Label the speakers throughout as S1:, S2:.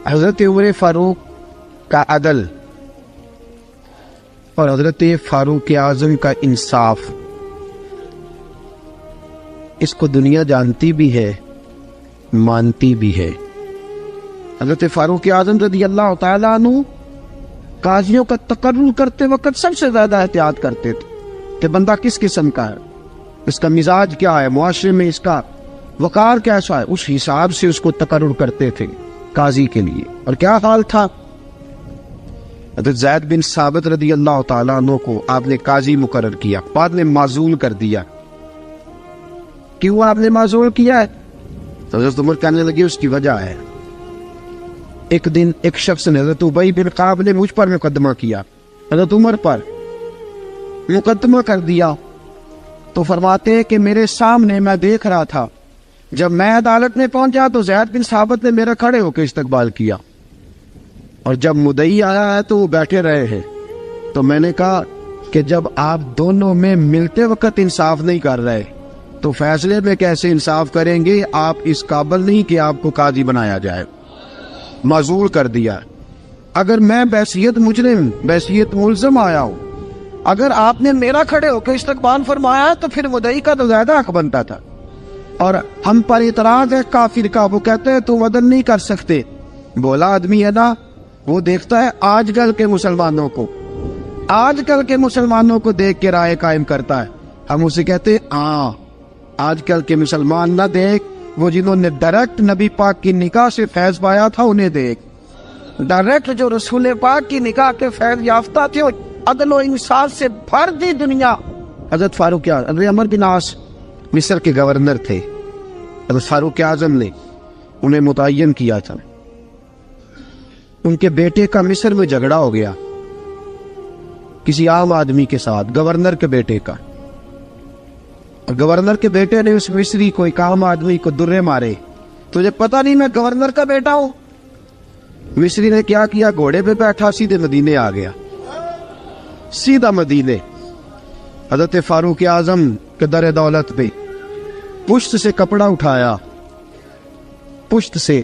S1: حضرت عمر فاروق کا عدل اور حضرت فاروق اعظم کا انصاف، اس کو دنیا جانتی بھی ہے، مانتی بھی ہے۔ حضرت فاروق اعظم رضی اللہ تعالیٰ عنہ قاضیوں کا تقرر کرتے وقت سب سے زیادہ احتیاط کرتے تھے کہ بندہ کس قسم کا ہے، اس کا مزاج کیا ہے، معاشرے میں اس کا وقار کیسا ہے، اس حساب سے اس کو تقرر کرتے تھے قاضی کے لیے۔ اور کیا حال تھا، حضرت زید بن ثابت رضی اللہ تعالیٰ عنہ کو آپ نے قاضی مقرر کیا، بعد میں معزول کر دیا۔ کیوں آپ نے معزول کیا ہے؟ تو حضرت عمر کہنے لگے اس کی وجہ ہے، ایک دن ایک شخص نے، حضرت ابی بن کعب نے مجھ پر مقدمہ کیا، حضرت عمر پر مقدمہ کر دیا، تو فرماتے ہیں کہ میرے سامنے میں دیکھ رہا تھا، جب میں عدالت میں پہنچا تو زید بن ثابت نے میرا کھڑے ہو کے استقبال کیا، اور جب مدعی آیا ہے تو وہ بیٹھے رہے ہیں۔ تو میں نے کہا کہ جب آپ دونوں میں ملتے وقت انصاف نہیں کر رہے تو فیصلے میں کیسے انصاف کریں گے؟ آپ اس قابل نہیں کہ آپ کو قاضی بنایا جائے، معزول کر دیا۔ اگر میں بحیثیت مجرم، بحیثیت ملزم آیا ہوں، اگر آپ نے میرا کھڑے ہو کے استقبال فرمایا تو پھر مدعی کا تو زیادہ حق بنتا تھا۔ اور ہم پر اعتراض ہے کافر کا، وہ کہتے ہیں تم عدل نہیں کر سکتے۔ بولا آدمی ہے نا، وہ دیکھتا ہے آج کل کے مسلمانوں کو، آج کل کے مسلمانوں کو دیکھ کے رائے قائم کرتا ہے۔ ہم اسے کہتے ہیں ہاں آج کل کے مسلمان نہ دیکھ، وہ جنہوں نے ڈائریکٹ نبی پاک کی نکاح سے فیض پایا تھا انہیں دیکھ، ڈائریکٹ جو رسول پاک کی نکاح کے فیض یافتہ تھے، عدل و انصاف سے بھر دی دنیا۔ حضرت فاروق اعظم، حضرت عمرو بن عاص مصر کے گورنر تھے، حضرت فاروق اعظم نے انہیں متعین کیا تھا۔ ان کے بیٹے کا مصر میں جھگڑا ہو گیا کسی عام آدمی کے ساتھ، گورنر کے بیٹے کا، اور گورنر کے بیٹے نے اس مصری کو، ایک عام آدمی کو درے مارے۔ تجھے پتہ نہیں میں گورنر کا بیٹا ہوں؟ مصری نے کیا کیا، گھوڑے پہ بیٹھا سیدھے مدینے آ گیا، سیدھا مدینے۔ حضرت فاروق اعظم کے در دولت پہ پشت سے کپڑا اٹھایا، پشت سے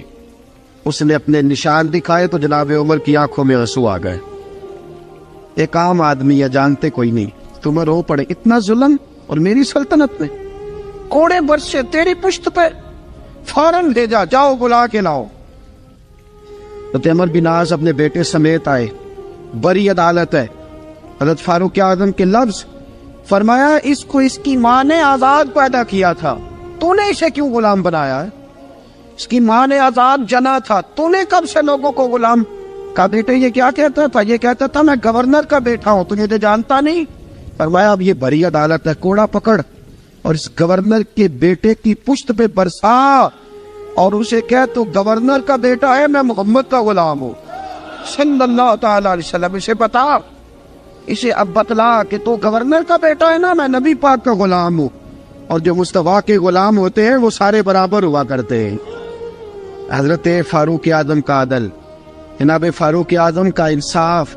S1: اس نے اپنے نشان دکھائے تو جناب عمر کی آنکھوں میں آنسو آ گئے۔ ایک عام آدمی ہے، جانتے کوئی نہیں، تمہیں رو پڑے، اتنا ظلم، اور میری سلطنت میں کوڑے برسے تیری پشت پہ، فوراً بھیجا، جاؤ بلا کے لاؤ۔ حضرت عمر بن عاص اپنے بیٹے سمیت آئے، بڑی عدالت ہے۔ حضرت فاروق اعظم کے لفظ، فرمایا اس کو اس کی ماں نے آزاد پیدا کیا تھا، تو نے اسے کیوں غلام بنایا ہے؟ اس کی ماں نے آزاد جنا تھا، تو نے کب سے لوگوں کو غلام کا؟ بیٹے یہ کیا کہتا تھا؟ یہ کہتا تھا میں گورنر کا بیٹا ہوں، تجھے تو جانتا نہیں۔ فرمایا اب یہ بڑی عدالت ہے، کوڑا پکڑ اور اس گورنر کے بیٹے کی پشت پہ برسا، اور اسے کہہ تو گورنر کا بیٹا ہے، میں محمد کا غلام ہوں صلی اللہ تعالی علیہ وسلم۔ اسے بتا، اسے اب بتلا کہ تو گورنر کا بیٹا ہے نا، میں نبی پاک کا غلام ہوں، اور جو مصطفیٰ کے غلام ہوتے ہیں وہ سارے برابر ہوا کرتے ہیں۔ حضرت فاروق اعظم کا عدل، جناب فاروق اعظم کا انصاف،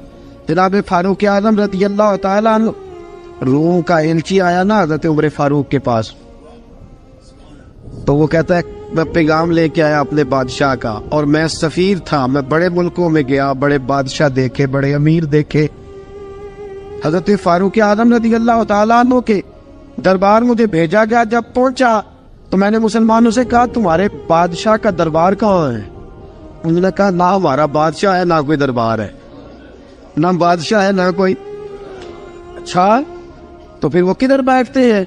S1: جناب فاروق اعظم رضی اللہ تعالیٰ عنہ۔ روم کا ایلچی آیا نا حضرت عمر فاروق کے پاس، تو وہ کہتا ہے میں پیغام لے کے آیا اپنے بادشاہ کا، اور میں سفیر تھا، میں بڑے ملکوں میں گیا، بڑے بادشاہ دیکھے، بڑے امیر دیکھے۔ حضرت فاروق اعظم رضی اللہ تعالیٰ عنہ کے دربار مجھے بھیجا گیا، جب پہنچا تو میں نے مسلمانوں سے کہا تمہارے بادشاہ کا دربار کہاں ہے؟ انہوں نے کہا نہ ہمارا بادشاہ ہے، نہ کوئی دربار ہے، نہ بادشاہ ہے، نہ کوئی۔ اچھا تو پھر وہ کدھر بیٹھتے ہیں؟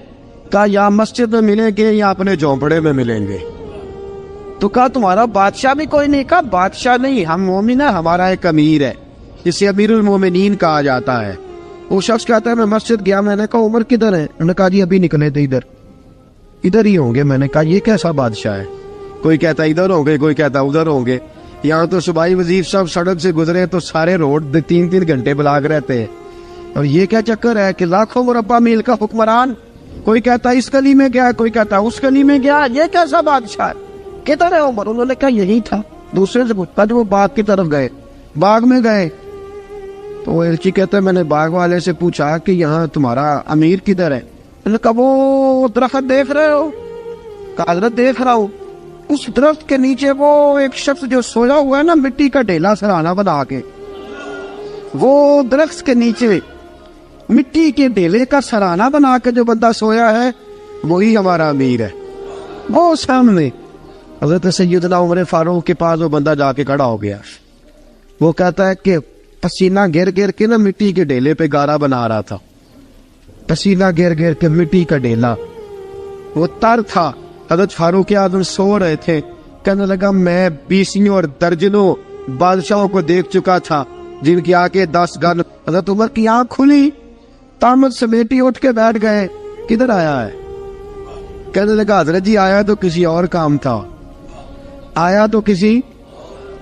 S1: کہا یا مسجد میں ملیں گے یا اپنے جھونپڑے میں ملیں گے۔ تو کہا تمہارا بادشاہ بھی کوئی نہیں؟ کہا بادشاہ نہیں، ہم مومن ہیں، ہمارا ایک امیر ہے، جسے امیر المومنین کہا جاتا ہے۔ وہ شخص کہتا ہے میں مسجد گیا، میں نے کہا عمر کدھر ہے؟ انہوں نے کہا جی ابھی نکلے تھے، ادھر ہی ہوں گے۔ میں نے کہا یہ کیسا بادشاہ ہے؟ کوئی کہتا ادھر ہوں گے، کوئی کہتا ادھر ہوں گے۔ یہاں تو صوبائی وزیر صاحب سڑک سے گزرے تو سارے روڈ 3 گھنٹے بلاک رہتے ہیں، اور یہ کیا چکر ہے کہ لاکھوں مربع میل کا حکمران، کوئی کہتا اس گلی میں گیا، کوئی کہتا اس گلی میں گیا، یہ کیسا بادشاہ ہے؟ کدھر ہے عمر؟ انہوں نے کہا یہی تھا۔ دوسرے سے پوچھتا جو وہ باغ کی طرف گئے، باغ میں گئے تو وہ ایلچی کہتا ہے میں نے باغ والے سے پوچھا کہ یہاں تمہارا امیر کدھر ہے؟ انہوں نے کہا وہ درخت دیکھ رہے ہو؟ کہا حضرت دیکھ رہا ہوں۔ اس درخت کے نیچے وہ ایک شخص جو سویا ہوا ہے نا مٹی کا ڈھیلا سرہانہ بنا کے، وہ درخت کے نیچے مٹی کے ڈھیلے کا سرہانہ بنا کے جو بندہ سویا ہے وہی ہمارا امیر ہے۔ وہ سامنے حضرت سیدنا عمر فاروق کے پاس وہ بندہ جا کے کھڑا ہو گیا، وہ کہتا ہے کہ پسینہ گر گر کے نا مٹی کے ڈھیلے پہ گارا بنا رہا تھا، پسینہ گر گر کے مٹی کا ڈھیلا، وہ تر تھا۔ حضرت فاروق اعظم سو رہے تھے، کہنے لگا میں بیسیوں اور درجنوں بادشاہوں کو دیکھ چکا تھا جن کی آنکھیں 10 گن۔ حضرت عمر کی آنکھ کھلی، تامت سمیٹی اٹھ کے بیٹھ گئے، کدھر آیا ہے؟ کہنے لگا حضرت جی آیا تو کسی اور کام تھا، آیا تو کسی،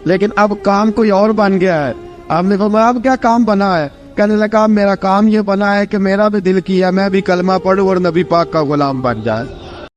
S1: لیکن اب کام کوئی اور بن گیا ہے۔ آپ نے فرمایا اب کیا کام بنا ہے؟ کہنے لگا میرا کام یہ بنا ہے کہ میرا بھی دل کیا میں بھی کلمہ پڑھوں اور نبی پاک کا غلام بن جائے۔